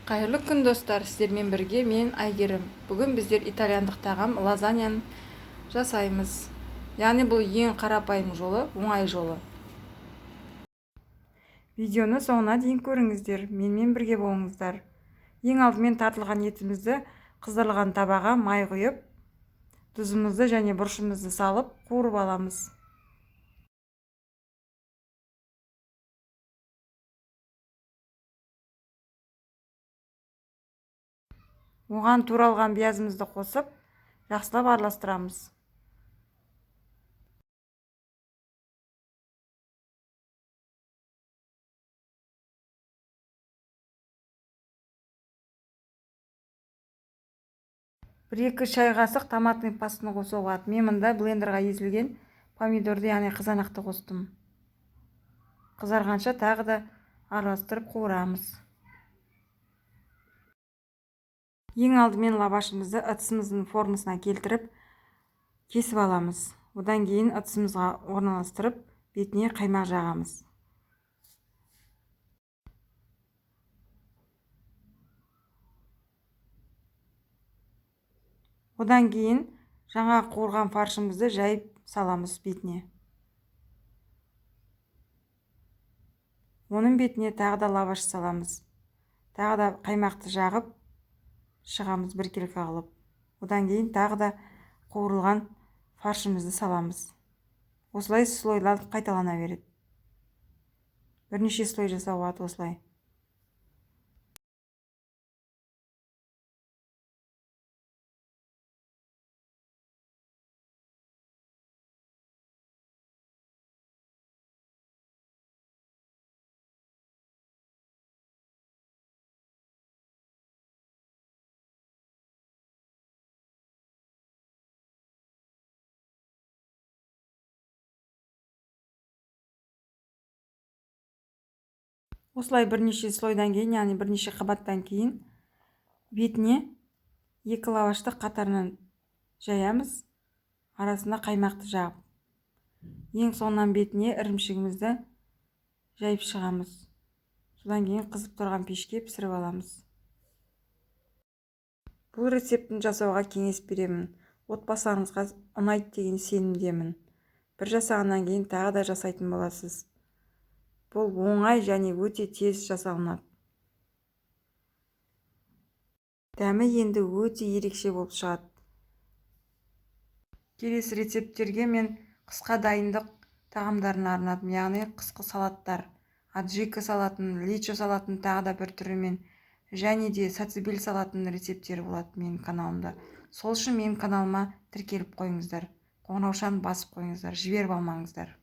Қайырлы күн достар, сіздермен бірге мен Айгерім. Бүгін біздер итальяндық тағам лазаньяны жасаймыз. Яғни бұл ең қарапайым жолы, оңай жолы. Видеоны соңына дейін көріңіздер, менімен бірге болыңыздар. Ең алдымен тартылған етімізді қыздырылған табаға май құйып, тұзымызды және бұрышымызды салып қуырып аламыз. Оған туралған биязымызды қосып, жақсылап араластырамыз. Бір-екі шай қасық томатный пастаны қосуға болады. Мен мұнда блендерға езілген помидорды, яғни қызанақты қостым. Қызарғанша тағы да араластырып қуырамыз. Ең алдымен лавашымызды ыдысымыздың формасына келтіріп кесіп аламыз. Одан кейін ыдысымызға орналастырып, бетіне қаймақ жағамыз. Одан кейін жаңа қуырған фаршымызды жайып саламыз бетіне. Оның бетіне тағы да лаваш саламыз. Тағы да қаймақты жағып шығамыз біркелкі қылып. Одан кейін тағы да қуырылған фаршымызды саламыз. Осылай слойлар қайталана береді. Бірнеше слой жасауға болады осылай. Осылай бірнеше слойдан кейін, яғни бірнеше қабаттан кейін бетіне екі лавашты қатарынан жаямыз, арасында қаймақты жағып. Ең соңынан бетіне ірімшігімізді жайып шығамыз. Содан кейін қызып тұрған пешке пісіріп аламыз. Бұл рецептін жасауға кеңес беремін. Отбасыңызға ұнайды деген сенімдемін. Бір жасағаннан кейін тағы да жасайтын боласыз. Бұл оңай және өте тез жасалынады. Дәмі енді өте ерекше болып шығады. Келесі рецепттерге мен қысқа дайындық тағамдарын арнадым, яғни қысқы салаттар, аджика салатын, личо салатын тағы да бір түрімен, және де сацебель салатын рецепттері болады менің каналымда. Сол үшін менің каналыма тіркеліп қойыңыздар, қоңыраушаны басып қойыңыздар, жіберіп алмаңыздар.